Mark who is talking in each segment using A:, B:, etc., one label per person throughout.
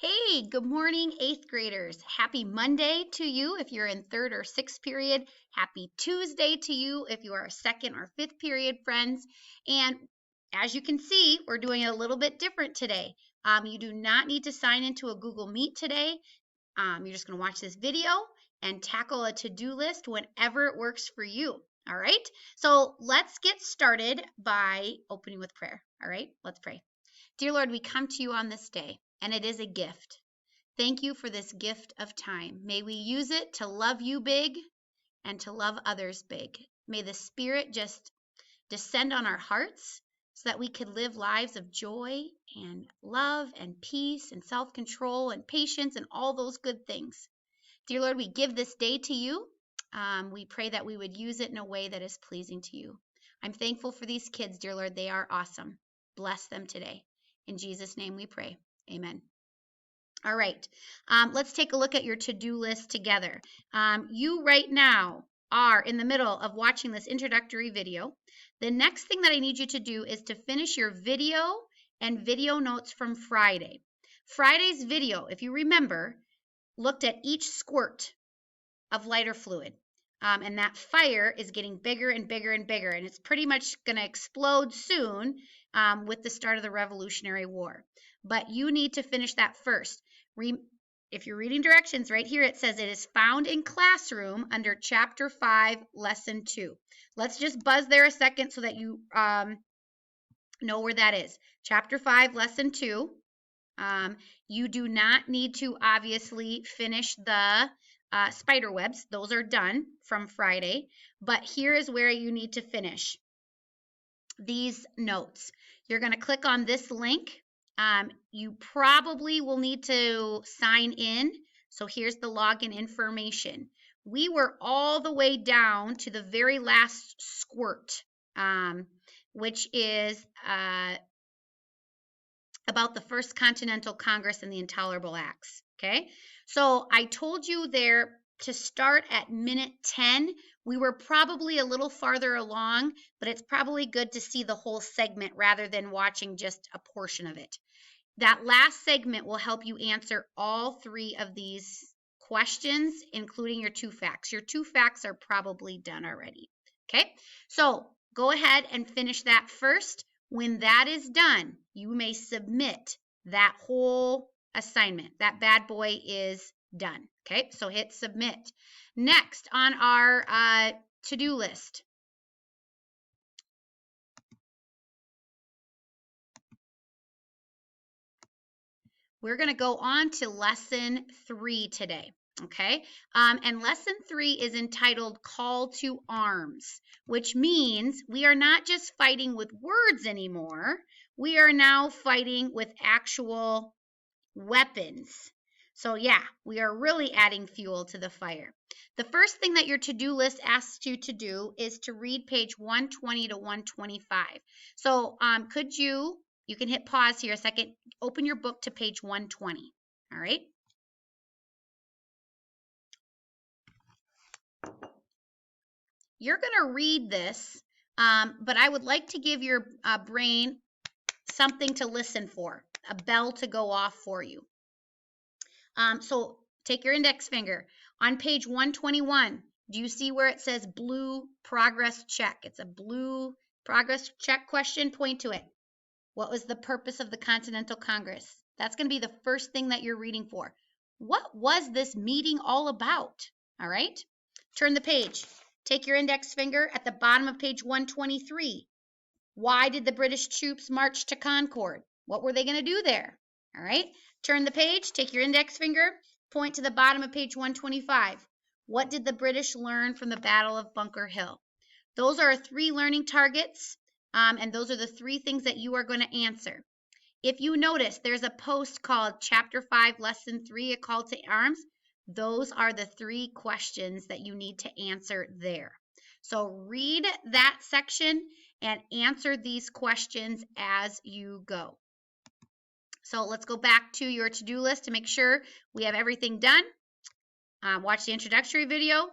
A: Hey, good morning, eighth graders. Happy Monday to you if you're in third or sixth period. Happy Tuesday to you if you are a second or fifth period friends. And as you can see, we're doing it a little bit different today. You do not need to sign into a Google Meet today. You're just going to watch this video and tackle a to-do list whenever it works for you. All right. So let's get started by opening with prayer. All right. Let's pray. Dear Lord, we come to you on this day, and it is a gift. Thank you for this gift of time. May we use it to love you big and to love others big. May the Spirit just descend on our hearts so that we could live lives of joy and love and peace and self-control and patience and all those good things. Dear Lord, we give this day to you. We pray that we would use it in a way that is pleasing to you. I'm thankful for these kids, dear Lord. They are awesome. Bless them today. In Jesus' name we pray. Amen. All right. Let's take a look at your to-do list together. You right now are in the middle of watching this introductory video. The next thing that I need you to do is to finish your video and video notes from Friday. Friday's video, if you remember, looked at each squirt of lighter fluid. And that fire is getting bigger and bigger and bigger, and it's pretty much going to explode soon with the start of the Revolutionary War. But you need to finish that first. If you're reading directions, right here it says it is found in classroom under Chapter 5, Lesson 2. Let's just buzz there a second so that you know where that is. Chapter 5, Lesson 2. You do not need to obviously finish the spider webs. Those are done from Friday. But here is where you need to finish these notes. You're going to click on this link. You probably will need to sign in. So here's the login information. We were all the way down to the very last squirt, which is about the First Continental Congress and the Intolerable Acts. Okay, so I told you there to start at minute 10. We were probably a little farther along, but it's probably good to see the whole segment rather than watching just a portion of it. That last segment will help you answer all three of these questions, including your two facts. Your two facts are probably done already. Okay, so go ahead and finish that first. When that is done, you may submit that whole assignment. That bad boy is done. Okay, so hit submit. Next on our to-do list, we're going to go on to lesson 3 today. Okay, and lesson 3 is entitled Call to Arms, which means we are not just fighting with words anymore. We are now fighting with actual weapons. So yeah, we are really adding fuel to the fire. The first thing that your to-do list asks you to do is to read page 120 to 125. So could you can hit pause here a second, open your book to page 120, all right? You're going to read this, but I would like to give your brain something to listen for, a bell to go off for you. So take your index finger. On page 121, do you see where it says blue progress check? It's a blue progress check question. Point to it. What was the purpose of the Continental Congress? That's going to be the first thing that you're reading for. What was this meeting all about? All right. Turn the page. Take your index finger at the bottom of page 123. Why did the British troops march to Concord? What were they going to do there? All right. Turn the page. Take your index finger. Point to the bottom of page 125. What did the British learn from the Battle of Bunker Hill? Those are 3 learning targets, and those are the 3 things that you are going to answer. If you notice, there's a post called Chapter 5, Lesson 3, A Call to Arms. Those are the 3 questions that you need to answer there. So read that section and answer these questions as you go. So let's go back to your to-do list to make sure we have everything done. Watch the introductory video.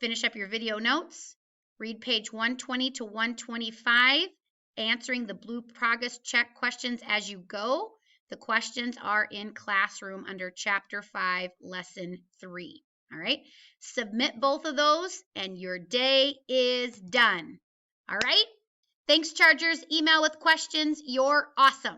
A: Finish up your video notes. Read page 120 to 125, answering the blue progress check questions as you go. The questions are in Classroom under Chapter 5, Lesson 3. All right? Submit both of those, and your day is done. All right? Thanks, Chargers. Email with questions. You're awesome.